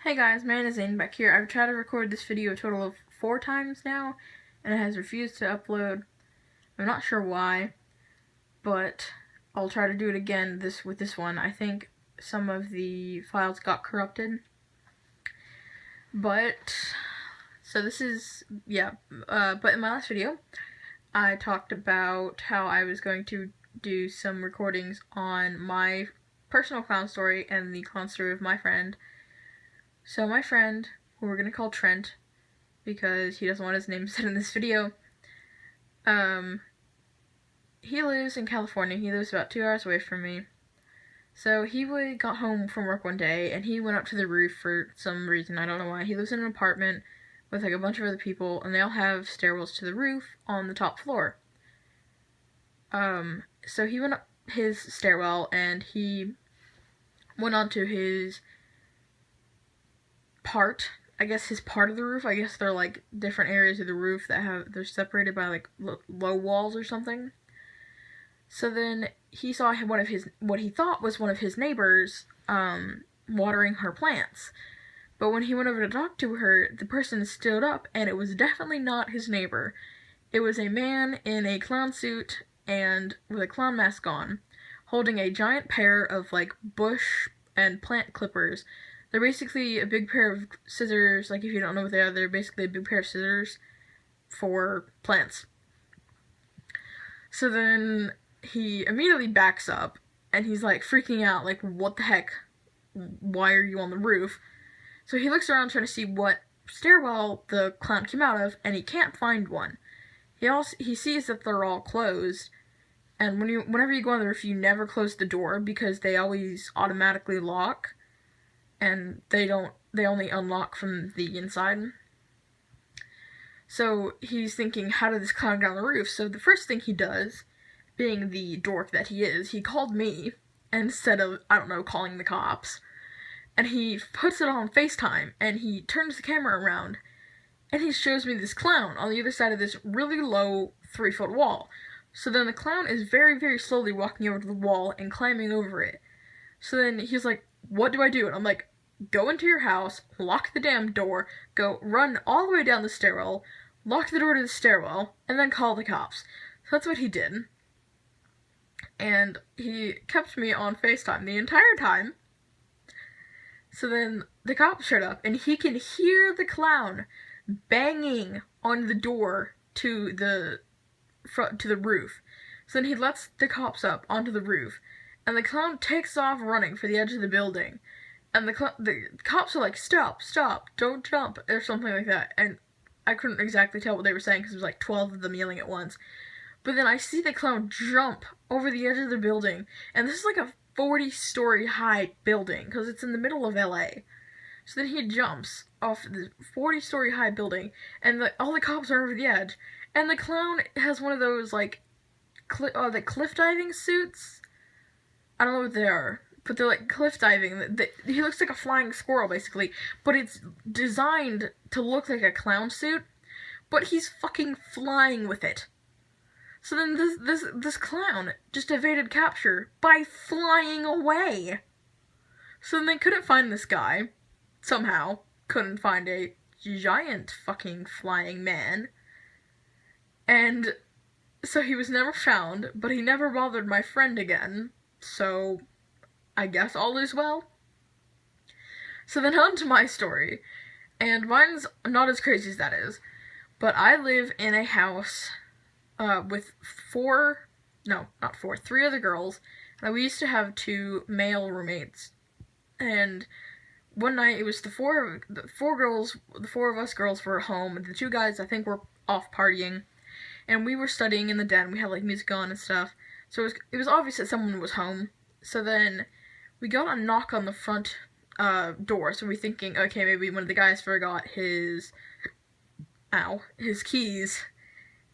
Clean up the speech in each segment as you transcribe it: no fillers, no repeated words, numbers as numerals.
Hey guys, my name is Zane back here. I've tried to record this video a total of 4 times now, and it has refused to upload. I'm not sure why, but I'll try to do it again with this one. I think some of the files got corrupted. So this is, but in my last video, I talked about how I was going to do some recordings on my personal clown story and the clown story of my friend. So my friend, who we're gonna call Trent, because he doesn't want his name said in this video, he lives in California. He lives about 2 hours away from me. So he got home from work one day, and he went up to the roof for some reason. I don't know why. He lives in an apartment with like a bunch of other people, and they all have stairwells to the roof on the top floor. So he went up his stairwell, and he went onto his part, I guess his part of the roof. I guess they're like different areas of the roof that they're separated by like low walls or something. So then he saw what he thought was one of his neighbors watering her plants. But when he went over to talk to her, the person stood up, and it was definitely not his neighbor. It was a man in a clown suit and with a clown mask on, holding a giant pair of like bush and plant clippers. They're basically a big pair of scissors. Like, if you don't know what they are, they're basically a big pair of scissors for plants. So then he immediately backs up, and he's like freaking out, like, what the heck? Why are you on the roof? So he looks around trying to see what stairwell the clown came out of, and he can't find one. He sees that they're all closed, and whenever you go on the roof, you never close the door because they always automatically lock. And they only unlock from the inside. So he's thinking, how did this clown get on the roof? So the first thing he does, being the dork that he is, he called me instead of, I don't know, calling the cops. And he puts it on FaceTime, and he turns the camera around, and he shows me this clown on the other side of this really low 3-foot wall. So then the clown is very, very slowly walking over to the wall and climbing over it. So then he's like, what do I do? And I'm like, go into your house, lock the damn door, run all the way down the stairwell, lock the door to the stairwell, and then call the cops. So that's what he did. And he kept me on FaceTime the entire time. So then the cops showed up, and he can hear the clown banging on the door to the roof. So then he lets the cops up onto the roof, and the clown takes off running for the edge of the building. And the cops are like, stop, don't jump, or something like that. And I couldn't exactly tell what they were saying because it was like 12 of them yelling at once. But then I see the clown jump over the edge of the building, and this is like a 40-story high building because it's in the middle of LA. So then he jumps off the 40-story high building, and all the cops are over the edge. And the clown has one of those like the cliff diving suits. I don't know what they are, but they're like cliff diving. He looks like a flying squirrel, basically, but it's designed to look like a clown suit, but he's fucking flying with it. So then this clown just evaded capture by flying away. So then they couldn't find this guy, somehow. Couldn't find a giant fucking flying man. And so he was never found, but he never bothered my friend again. So I guess all is well. So then on to my story. And mine's not as crazy as that is. But I live in a house with 3 other girls. And we used to have 2 male roommates. And one night it was the four of us girls were home. And the 2 guys, I think, were off partying. And we were studying in the den. We had like music on and stuff. So it was obvious that someone was home. So then we got a knock on the front door. So we're thinking, okay, maybe one of the guys forgot his keys,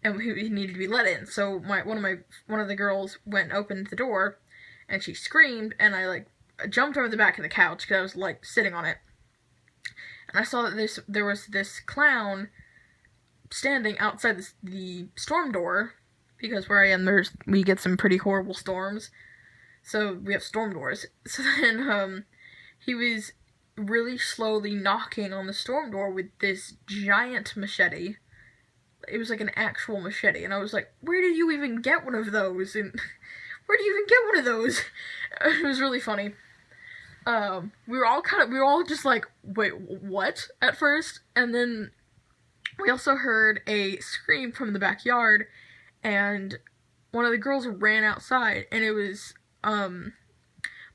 and he needed to be let in. So one of the girls went and opened the door, and she screamed, and I jumped over the back of the couch because I was like sitting on it, and I saw that there was this clown standing outside the storm door, because where I am we get some pretty horrible storms, so we have storm doors. So then he was really slowly knocking on the storm door with this giant machete. It was like an actual machete, and I was like, where did you even get one of those? And where do you even get one of those? It was really funny. We were all just like, wait, what? At first, and then we also heard a scream from the backyard, and one of the girls ran outside, and it was,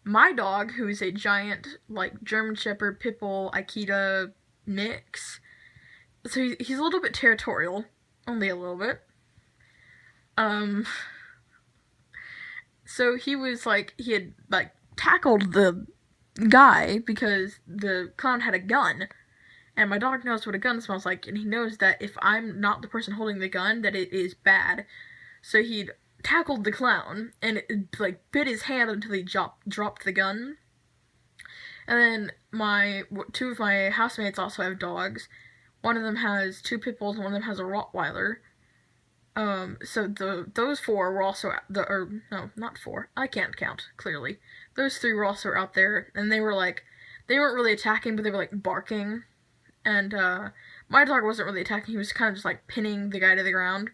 my dog, who is a giant, like, German Shepherd, Pitbull, Akita mix. So he's a little bit territorial. Only a little bit. So he was, like, he had, like, tackled the guy because the clown had a gun. And my dog knows what a gun smells like, and he knows that if I'm not the person holding the gun, that it is bad. So he'd tackled the clown, and it, like, bit his hand until he dropped the gun. And then two of my housemates also have dogs. One of them has 2 pit bulls, and one of them has a Rottweiler. So those 4 were also no, not 4. I can't count, clearly. Those 3 were also out there, and they weren't really attacking, but they were, like, barking. And, my dog wasn't really attacking, he was kind of just, like, pinning the guy to the ground.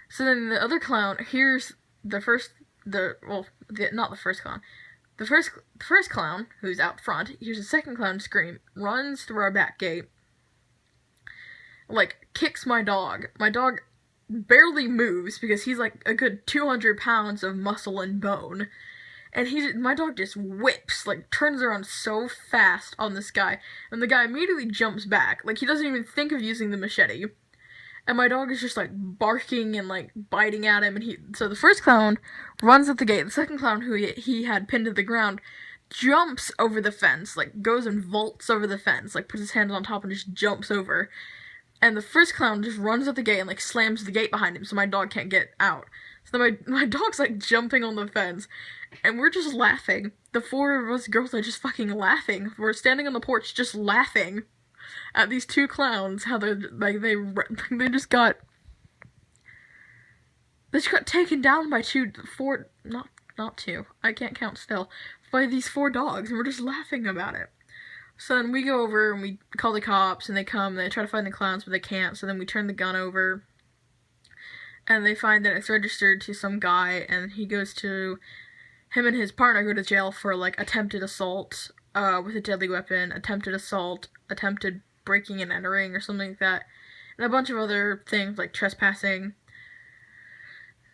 So then the other clown hears not the first clown. The first clown, who's out front, hears the second clown scream, runs through our back gate, like, kicks my dog. My dog barely moves because he's, like, a good 200 pounds of muscle and bone. And my dog just whips, like, turns around so fast on this guy, and the guy immediately jumps back. Like, he doesn't even think of using the machete. And my dog is just, like, barking and, like, biting at him, and so the first clown runs at the gate. The second clown, who he had pinned to the ground, jumps over the fence, like, goes and vaults over the fence, like, puts his hands on top and just jumps over. And the first clown just runs at the gate and, like, slams the gate behind him so my dog can't get out. So then my dog's, like, jumping on the fence, and we're just laughing. The 4 of us girls are just fucking laughing. We're standing on the porch just laughing at these 2 clowns, how they're, like, they just got taken down by 4, not 2, I can't count still, by these 4 dogs, and we're just laughing about it. So then we go over and we call the cops, and they come, and they try to find the clowns, but they can't, so then we turn the gun over, and they find that it's registered to some guy, and him and his partner go to jail for, like, attempted assault, with a deadly weapon, attempted assault, attempted breaking and entering, or something like that, and a bunch of other things, like trespassing.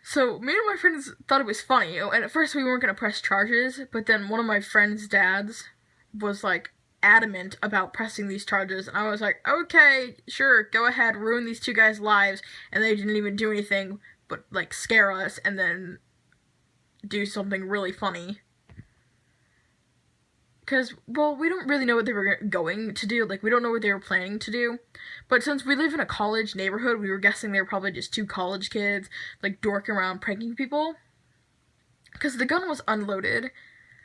So, me and my friends thought it was funny, and at first we weren't gonna press charges, but then one of my friend's dads was, like, adamant about pressing these charges, and I was like, okay, sure, go ahead, ruin these 2 guys' lives, and they didn't even do anything but, like, scare us, and then do something really funny. Because, well, we don't really know what they were going to do, like, we don't know what they were planning to do, but since we live in a college neighborhood, we were guessing they were probably just 2 college kids, like, dorking around pranking people, because the gun was unloaded.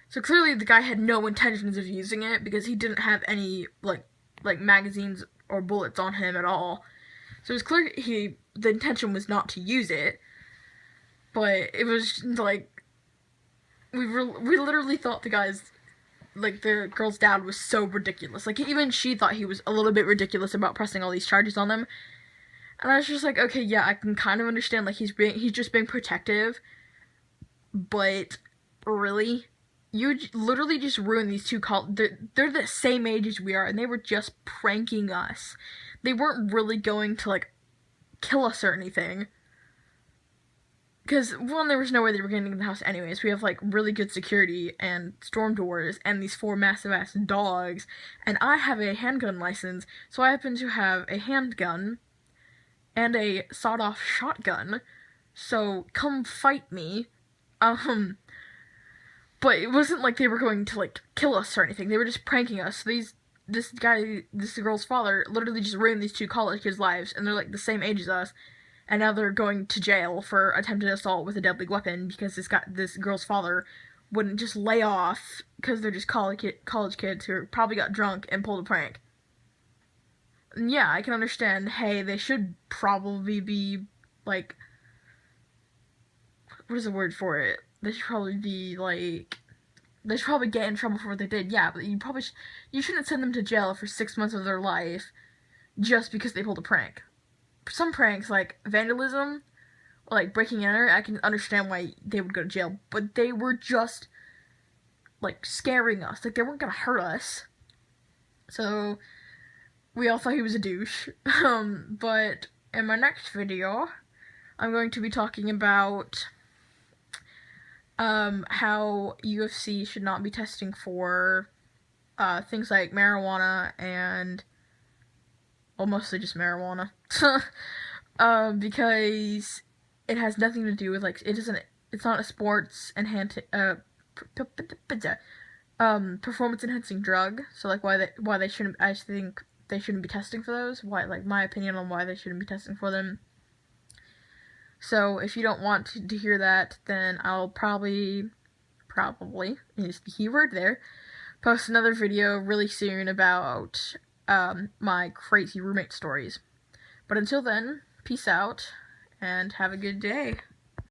So clearly the guy had no intentions of using it because he didn't have any, like magazines or bullets on him at all. So it was clear the intention was not to use it. But it was, like, we literally thought the girl's dad was so ridiculous. Like, even she thought he was a little bit ridiculous about pressing all these charges on them. And I was just like, okay, yeah, I can kind of understand, like, he's just being protective. But, really? You literally just ruined these 2 they're the same age as we are, and they were just pranking us. They weren't really going to, like, kill us or anything. Because, one, there was no way they were getting in the house anyways. We have, like, really good security and storm doors and these 4 massive-ass dogs. And I have a handgun license, so I happen to have a handgun and a sawed-off shotgun. So, come fight me. But it wasn't like they were going to, like, kill us or anything. They were just pranking us. This girl's father literally just ruined these 2 college kids' lives, and they're, like, the same age as us. And now they're going to jail for attempted assault with a deadly weapon because this girl's father wouldn't just lay off because they're just college kids who probably got drunk and pulled a prank. And yeah, I can understand, hey, they should probably be, like, what is the word for it? They should probably be, like, They should probably get in trouble for what they did. Yeah, but you shouldn't send them to jail for 6 months of their life just because they pulled a prank. Some pranks, like vandalism, or like breaking and entering, I can understand why they would go to jail, but they were just, like, scaring us. Like, they weren't gonna hurt us. So, we all thought he was a douche. But in my next video, I'm going to be talking about how UFC should not be testing for things like marijuana and, well, mostly just marijuana. Because it has nothing to do with, like, it's not a sports performance enhancing drug. So, like, why they shouldn't, I think they shouldn't be testing for those. Why, like, my opinion on why they shouldn't be testing for them. So, if you don't want to hear that, then I'll probably, use the keyword there, post another video really soon about my crazy roommate stories. But until then, peace out, and have a good day.